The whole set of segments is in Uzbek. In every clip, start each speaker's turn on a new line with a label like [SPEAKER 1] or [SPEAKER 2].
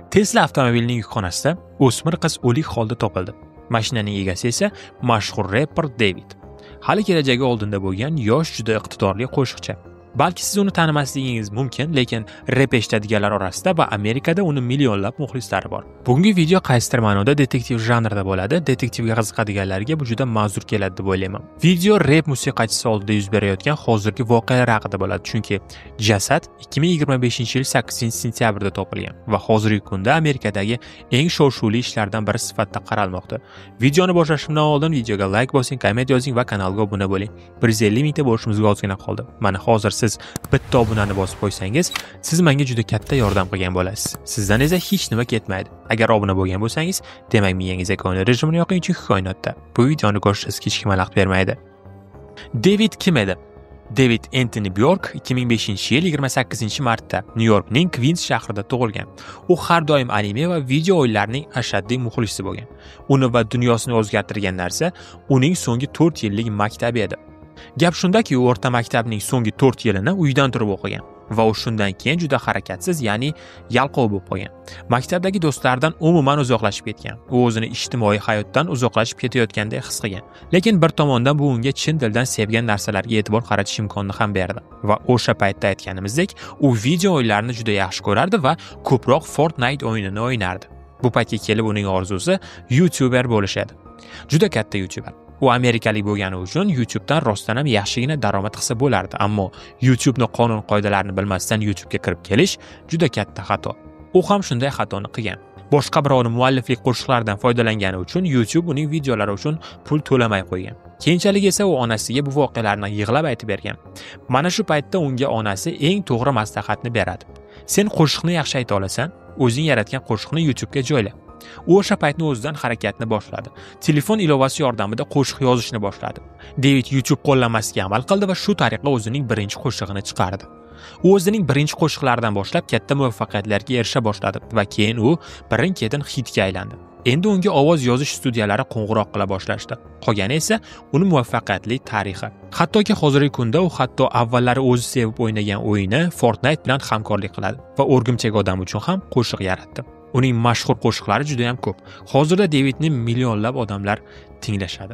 [SPEAKER 1] Tesla avtomobilining yukxonasida o'smir qiz o'lik holda topildi. Mashinaning egasi esa mashhur reper David. Hali kelajagi oldinda bo'lgan yosh juda iqtidorli qo'shiqchi. Balki siz uni tanimasligingiz mumkin, lekin rep eshitadiganlar orasida va Amerikada uni millionlab muxlislari bor. Bugungi video qaysidir ma'noda detektiv janrida bo'ladi. Detektivga qiziqadiganlarga bu juda ma'zur keladi deb o'ylayman. Video rep musiqachisi oldida yuz berayotgan hozirgi voqealar haqida bo'ladi, chunki jasad 2025-yil 8-sentyabrda topilgan va hozirgi kunda Amerikadagi eng shov-shuvli ishlardan biri sifatida qaralmoqda. Videoni boshlashimdan oldin videoga like bosing, komment yozing va kanalga obuna bo'ling. 150 mingta bo'lishimizga ozgina qoldi. Mana hozir siz bitta obunani bosib qo'ysangiz, siz menga juda katta yordam qilgan bo'lasiz. Sizdan esa hech nima ketmaydi. Agar obuna bo'lgan bo'lsangiz, demak miyangiz yakuniy rejimini yoqing, chunki koinotda bu videoni ko'rish sizga hech kim xalaqit bermaydi. David kim edi? David Anthony Bjork 2005-yil 28-martda Nyu-Yorkning Queens shahrida tug'ilgan. U har doim anime va video o'yinlarining ashaddiy muxlisi bo'lgan. Uni va dunyosini o'zgartirgan narsa uning so'nggi 4 yillik maktabi edi. Gap shundaki, u o'rta maktabning so'nggi 4 yilini uydan turib o'qigan va u shundan keyin juda harakatsiz, ya'ni yalqov bo'lib qolgan. Maktabdagi do'stlaridan umuman uzoqlashib ketgan. U o'zini ijtimoiy hayotdan uzoqlashib ketayotgandek his qilgan. Lekin bir tomondan bu unga chin dildan sevgan narsalarga e'tibor qaratish imkonini ham berdi. Va o'sha paytda aytganimizdek, u video o'yinlarini juda yaxshi ko'rardi va ko'proq Fortnite o'yinini o'ynardi. Bu paytga kelib uning orzusi YouTuber bo'lish edi. Juda katta YouTuber. U amerikalik bo'lgani uchun YouTube'dan rostdan ham yaxshigina daromad qilsa bo'lardi, ammo YouTube'ning qonun-qoidalarini bilmasdan YouTube'ga kirib kelish juda katta xato. U ham shunday xatoni qilgan. Boshqa birovning mualliflik qo'shiqlaridan foydalangani uchun YouTube uning videolari uchun pul to'lamay qo'ygan. Keyinchalik esa u onasiga bu voqealarni yig'lab aytib bergan. Mana shu paytda unga onasi eng to'g'ri maslahatni beradi. Sen qo'shiqni yaxshi ayta olasan, o'zing yaratgan qo'shiqni YouTube'ga joyla. U o'sha paytni o'zidan harakatni boshladi. Telefon ilovasi yordamida qo'shiq yozishni boshladi. David YouTube qo'llanmasiga amal qildi va shu tariqa o'zining birinchi qo'shig'ini chiqardi. U o'zining birinchi qo'shiqlaridan boshlab katta muvaffaqiyatlarga erisha boshladi va keyin u birin-ketin xitga aylandi. Endi unga ovoz yozish studiyalari qo'ng'iroq qila boshlashdi. Qolgani esa uning muvaffaqiyatli tarixi. Hattoki hozirgi kunda u hatto avvallari o'zi sevib o'ynagan o'yini Fortnite bilan hamkorlik qiladi va o'rgimchak odam uchun ham qo'shiq yaratdi. Uning mashhur qo'shiqlari juda ham ko'p. Hozirda Davidni millionlab odamlar tinglashadi.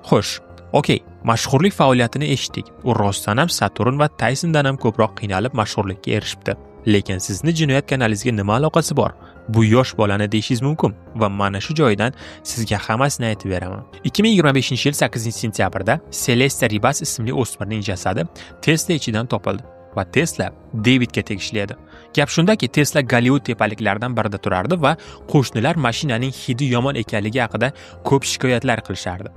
[SPEAKER 1] Xo'sh, okey, mashhurlik faoliyatini eshitdik. U rostdan ham Saturn va Tysondan ham ko'proq qiynalib mashhurlikka erishibdi. Lekin sizni jinoyat kanalingizga nima aloqasi bor? Bu yosh bolani deyishingiz mumkin va mana shu joydan sizga hammasini aytib beraman. 2025-yil 8-sentyabrda Celeste Ribas ismli o'smirning jasadi Tesla ichidan topildi. Va Tesla Davidga tegishli edi. Gap shundaki, Tesla Gollivud tepaliklaridan birida turardi va qo'shnilar mashinaning hidi yomon ekanligi haqida ko'p shikoyatlar qilishardi.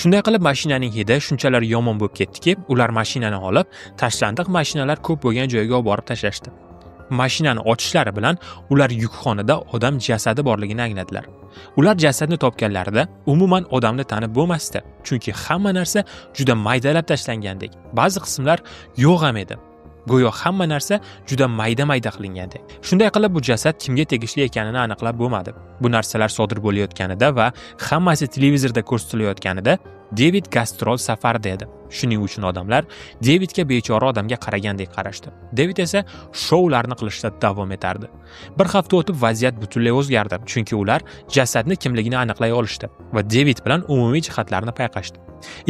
[SPEAKER 1] Shunday qilib mashinaning hidi shunchalar yomon bo'lib ketdiki, ular mashinani olib, tashlandiq mashinalar ko'p bo'lgan joyga olib borib tashlashdi. Mashinani ochishlari bilan ular yukxonada odam jasadi borligini angladilar. Ular jasadni topganlarida umuman odamni tanib bo'lmasdi, chunki hamma narsa juda maydalab tashlangandek. Ba'zi qismlar yo'q ham edi. Go'yo hamma narsa juda mayda-mayda qilingandek. Shunday qilib bu jasad kimga tegishli ekanini aniqlab bo'lmadi. Bu narsalar sodir bo'layotganida va hammasi televizorda ko'rsatilayotganida David gastrol safarda edi. Shuning uchun odamlar Davidga bechora odamga qaragandek qarashdi. David esa shoularni qilishda davom etardi. Bir hafta o'tib vaziyat butunlay o'zgardi, chunki ular jasadni kimligini aniqlay olishdi va David bilan umumiy jihatlarni payqashdi.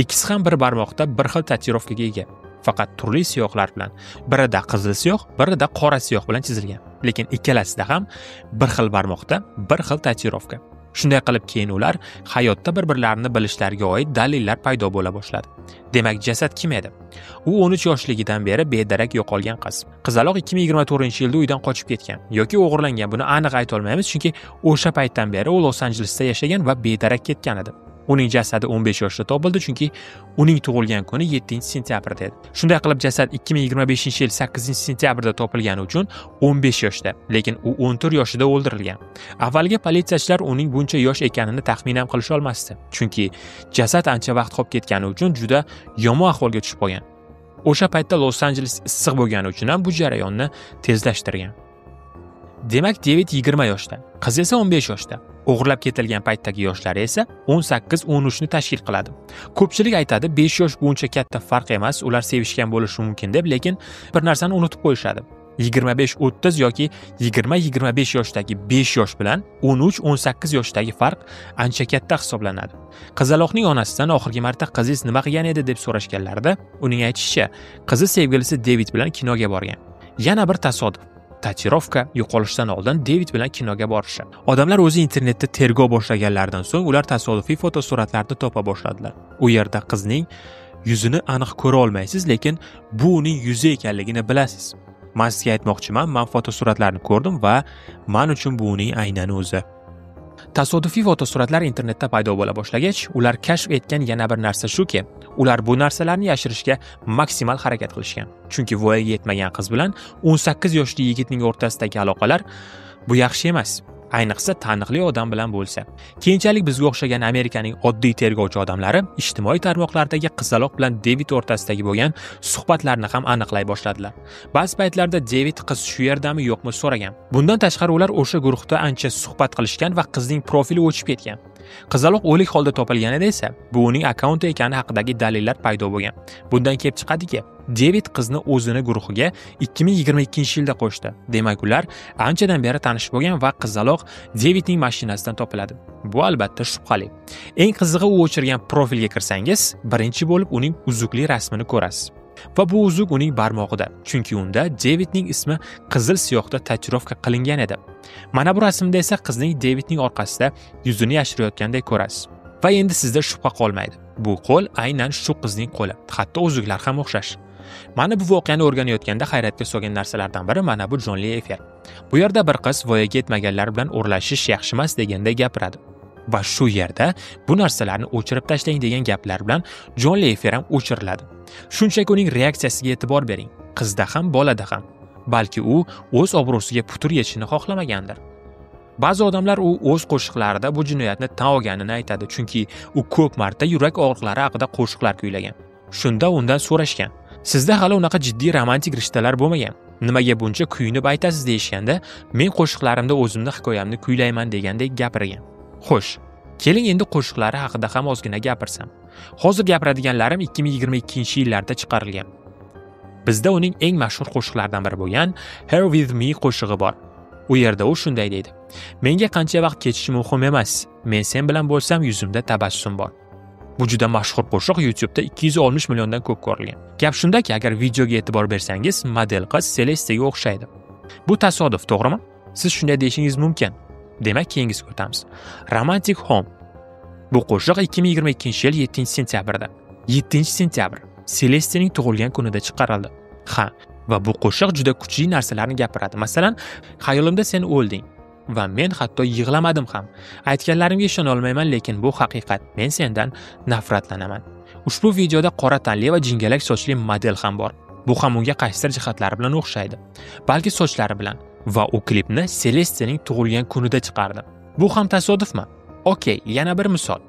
[SPEAKER 1] Ikkisi ham bir barmoqda bir xil tatuirovkaga ega. Faqat turli siyohlar bilan. Birida qizil siyoh, birida qora siyoh bilan chizilgan. Lekin ikkalasida ham bir xil barmoqda bir xil tatuirovka. Shunday qilib keyin ular hayotda bir-birlarini bilishlariga oid dalillar paydo bo'la boshladi. Demak, jasad kim edi? U 13 yoshligidan beri bedarak yo'qolgan qiz. Qizaloq 2024-yilda uydan qochib ketgan yoki o'g'irlangan. Buni aniq ayta olmaymiz, chunki o'sha paytdan beri u Los-Anjelesda yashagan va bedarak ketgan edi. Uning jasadi 15 yoshda topildi, chunki uning tug'ilgan kuni 7-sentyabrda edi. Shunday qilib jasad 2025-yil 8-sentyabrda topilgani uchun 15 yoshda, lekin u 14 yoshida o'ldirilgan. Avvalgi politsiyachilar uning buncha yosh ekanini taxmin ham qilisha olmasdi, chunki jasad ancha vaqt qolib ketgani uchun juda yomon ahvolga tushib qolgan. O'sha paytda Los-Anjeles issiq bo'lgani uchun ham bu jarayonni tezlashtirgan. Demak, David 20 yoshda, qiz esa 15 yoshda. O'g'irlab ketilgan paytdagi yoshlari esa 18-13 ni tashkil qiladi. Ko'pchilik aytadi, 5 yosh buncha katta farq emas, ular sevishgan bo'lishi mumkin deb, lekin bir narsani unutib qo'yishadi. 25-30 yoki 20-25 yoshdagi 5 yosh bilan 13-18 yoshdagi farq ancha katta hisoblanadi. Qizaloqning onasidan oxirgi marta qizingiz nima qilgan edi deb so'rashganlarida, uning aytishicha, qizi sevgilisi David bilan kinoga borgan. Yana bir tasodif. Tatuirovka yo'qolishdan oldin David bilan kinoga borishi. Odamlar o'zi internetda tergov boshlaganlaridan so'ng ular tasodifiy fotosuratlarni topa boshladilar. U yerda qizning yuzini aniq ko'ra olmaysiz, lekin bu uning yuzi ekanligini bilasiz. Men sizga aytmoqchiman, men fotosuratlarni ko'rdim va men uchun bu uning aynan o'zi. Tasodifiy fotosuratlar internetda paydo bo'la boshlagach, ular kashf etgan yana bir narsa shuki, ular bu narsalarni yashirishga maksimal harakat qilishgan. Chunki voyaga yetmagan qiz bilan 18 yoshli yigitning o'rtasidagi aloqalar bu yaxshi emas. Ayniqsa taniqli odam bilan bo'lsa. Keyinchalik bizga o'xshagan Amerikaning oddiy tergovchi odamlari ijtimoiy tarmoqlardagi qizaloq bilan David o'rtasidagi bo'lgan suhbatlarni ham aniqlay boshladilar. Ba'zi paytlarda David qiz shu yerdami yo'qmi so'ragan. Bundan tashqari ular o'sha guruhda ancha suhbat qilishgan va qizning profili o'chib ketgan. Qizaloq o'lik holda topilganida esa bu uning akkaunti ekani haqidagi dalillar paydo bo'lgan. Bundan kelib chiqadiki, David qizni o'zini guruhiga 2022-yilda qo'shdi. Demak, ular anchadan beri tanish bo'lgan va qizaloq Davidning mashinasidan topiladi. Bu albatta shubhali. Eng qizig'i, u o'chirgan profilga kirsangiz, birinchi bo'lib uning uzukli rasmini ko'rasiz. Va bu uzuk uning barmog'ida, chunki unda Davidning ismi qizil siyohda tatuirovka qilingan edi. Mana bu rasmda esa qizning Davidning orqasida yuzini yashirayotganday ko'rasiz. Va endi sizda shubha qolmaydi. Bu qo'l aynan shu qizning qo'li. Hatto uzuklar ham o'xshash. Mana bu voqeani o'rganayotganda hayratga solgan narsalardan biri mana bu jonli efir. Bu yerda bir qiz voyaga yetmaganlar bilan o'rlashish yaxshi emas deganday gapiradi. Va shu yerda bu narsalarni o'chirib tashlang degan gaplar bilan jonli efir ham o'chiriladi. Shunchaki uning reaksiyasiga e'tibor bering. Qizda ham, bolada ham. Balki u o'z obro'siga putur yetishini xohlamagandir. Ba'zi odamlar u o'z qo'shiqlarida bu jinoyatni tan olganini aytadi, chunki u ko'p marta yurak og'riqlari haqida qo'shiqlar kuylagan. Shunda undan so'rashgan: "Sizda hali unaqa jiddiy romantik rishtalar bo'lmagan. Nimaga buncha kuyinib aytasiz?" deyishganda, "Men qo'shiqlarimda o'zimni hikoyamni kuylayman" degandek gapirgan. Xo'sh, keling endi qo'shiqlari haqida ham ozgina gapirsam. Hozir gapiradiganlarim 2022-yillarda chiqarilgan. Bizda uning eng mashhur qo'shiqlaridan biri bo'lgan Here With Me qo'shig'i bor. U yerda u shunday deydi: "Menga qancha vaqt ketishi muhim emas. Men sen bilan bo'lsam, yuzimda tabassum bor." Bu juda mashhur qo'shiq YouTube'da 260 milliondan ko'p ko'rilgan. Gap shundaki, agar videoga e'tibor bersangiz, model qiz Celeste'ga o'xshaydi. Bu tasodif, to'g'rimi? Siz shunday deyishingiz mumkin. Demak, keyingisiga o'tamiz. Romantic Home. Bu qo'shiq 2022-yil 7-sentyabrda. 7-sentyabr Celeste'ning tug'ilgan kunida chiqarildi. Ha, va bu qo'shiq juda kuchli narsalarni gapiradi. Masalan, "Xayolimda sen o'lding va men hatto yig'lamadim ham. Aytganlarimga ishona olmayman, lekin bu haqiqat. Men sendan nafratlanaman." Ushbu videoda qora tanli va jingalak sochli model ham bor. Bu ham unga qaysidir jihatlari bilan o'xshaydi. Balki sochlari bilan. Va u klipni Celeste'ning tug'ilgan kunida chiqardi. Bu ham tasodifmi? Okey, yana bir misol.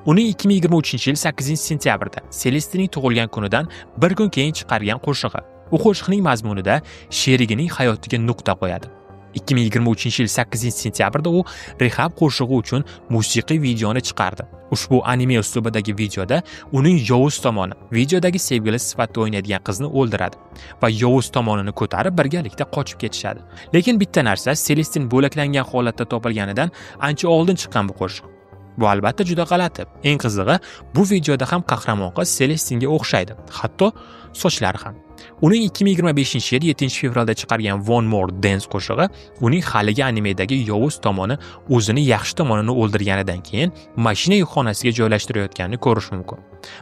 [SPEAKER 1] Uning 2023-yil 8-sentyabrda Celeste'ning tug'ilgan kunidan bir kun keyin chiqargan qo'shig'i. U qo'shiqning mazmunida sherigining hayotiga nuqta qo'yadi. 2023-yil 8-sentyabrda u Rehab qo'shig'i uchun musiqiy videoni chiqardi. Ushbu anime uslubidagi videoda uning yovuz tomoni, videodagi sevgilisi sifatida o'ynaydigan qizni o'ldiradi va yovuz tomonini ko'tarib birgalikda qochib ketishadi. Lekin bitta narsa, Celestin bo'laklangan holatda topilganidan ancha oldin chiqqan bu qo'shiq. Bu albatta juda g'alati. Eng qizig'i, bu videoda ham qahramon qiz Celestinga o'xshaydi, hatto sochlari ham. Uning 2025-yil 7-fevralda chiqargan One More Dance qo'shig'i uning haligi animedagi yovuz tomoni o'zini yaxshi tomonini o'ldirganidan keyin mashina yukxonasiga joylashtirayotganini ko'rish mumkin.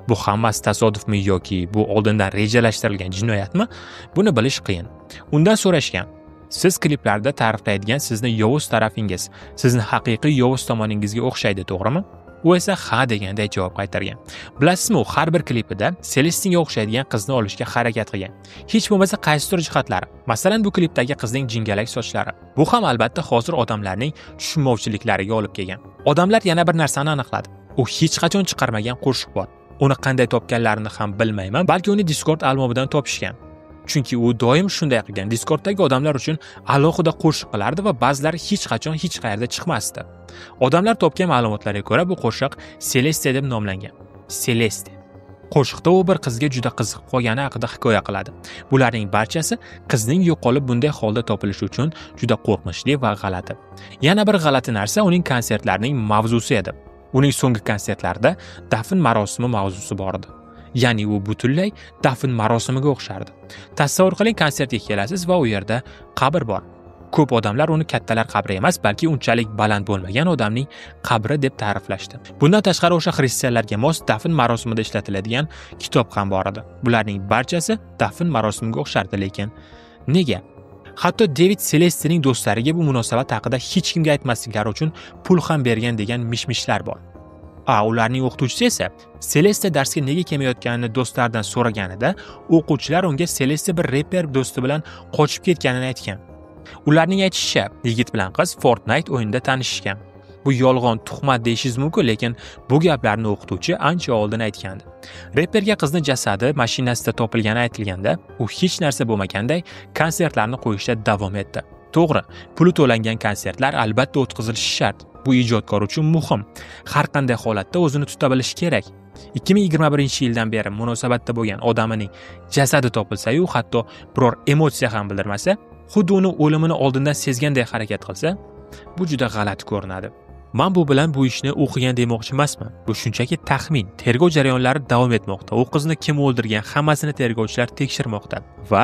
[SPEAKER 1] Bu hammasi tasodifmi yoki bu oldindan rejalashtirilgan jinoyatmi? Buni bilish qiyin. Undan so'rashgan: "Siz kliplarda ta'riflaydigan sizni yovuz tarafingiz, sizni haqiqiy yovuz tomoningizga o'xshaydi, to'g'rimi?" U esa ha deganday javob qaytargan. Bilasizmi, u har bir klipida Celestinga o'xshaydigan qizni olishga harakat qilgan. Hech bo'lmasa qaysidir jihatlari. Masalan, bu klipdagi qizning jingalak sochlari. Bu ham albatta hozir odamlarning tushunmovchiliklariga olib kelgan. Odamlar yana bir narsani aniqladi. U hech qachon chiqarmagan qo'shiq bor. Uni qanday topganlarini ham bilmayman, balki uni Discord albomidan topishgan. Chunki u doim shunday qilgan. Discorddagi odamlar uchun alohida qo'shiq qilardi va ba'zilari hech qachon hech qayerda chiqmasdi. Odamlar topgan ma'lumotlarga ko'ra bu qo'shiq Celeste deb nomlangan. Celeste. Qo'shiqda u bir qizga juda qiziqib qolgani haqida hikoya qiladi. Bularning barchasi qizning yo'qolib bunday holda topilishi uchun juda qo'rqinchli va g'alati. Yana bir g'alati narsa uning konsertlarining mavzusi edi. Uning so'nggi konsertlarida dafn marosimi mavzusi bor edi. Ya'ni u butunlay dafn marosimiga o'xshardi. Tasavvur qiling, konsertga kelasiz va u yerda qabr bor. Ko'p odamlar uni kattalar qabri emas, balki unchalik baland bo'lmagan odamning qabri deb ta'riflashdi. Bundan tashqari o'sha xristianlarga mos dafn marosimida ishlatiladigan kitob ham bor edi. Bularning barchasi dafn marosimiga o'xshardi, lekin nega? Hatto David Celestening do'stlariga bu munosabat haqida hech kimga aytmasliklari uchun pul ham bergan degan mishmishlar bor. Ularning o'qituvchisi esa Celeste darsga nega kelmayotganini do'stlaridan so'raganida, o'quvchilar unga Celeste bir reper do'sti bilan qochib ketganini aytgan. Ularning aytishicha, yigit bilan qiz Fortnite o'yinida tanishishgan. Bu yolg'on, tuhmat deyishingiz mumkin, lekin bu gaplarni o'qituvchi ancha oldin aytgandi. Reperga qizni jasadi mashinasida topilgani aytilganda, u hech narsa bo'lmaganday konsertlarni qo'yishda davom etdi. To'g'ri, puli to'langan konsertlar albatta o'tkazilishi shart. Bu ijodkor uchun muhim. Har qanday holatda o'zini tuta bilish kerak. 2021-yildan beri munosabatda bo'lgan odamining jasadi topilsa-yu, hatto biror emotsiya ham bildirmasa, xuddi uni o'limini oldindan sezganday harakat qilsa, bu juda g'alati ko'rinadi. Men bu bilan bu ishni o'qigan demoqchi emasman. Bu shunchaki taxmin. Tergov jarayonlari davom etmoqda. U qizni kim o'ldirgan, hammasini tergovchilar tekshirmoqda va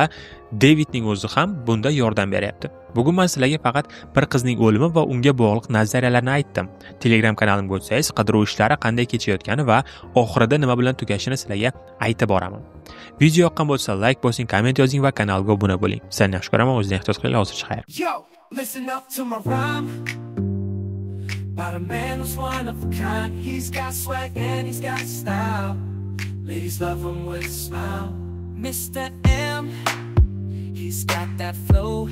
[SPEAKER 1] Davidning o'zi ham bunda yordam beryapti. Bugun men sizlarga faqat bir qizning o'limi va unga bog'liq nazariyalarni aytdim. Telegram kanalimga o'tsangiz, qidiruv ishlari qanday kechayotgani va oxirida nima bilan tugashini sizlarga aytib boraman. Video yoqqan bo'lsa, like bosing, komment yozing va kanalga obuna bo'ling. Sizlarni yaxshi ko'raman, o'zingizni ehtiyot qiling, hozircha xayr.
[SPEAKER 2] Yo, listen up to my rhyme. About a man who's one of a kind. He's got swag and he's got style. Ladies love him with a smile. Mr. M, he's got that flow.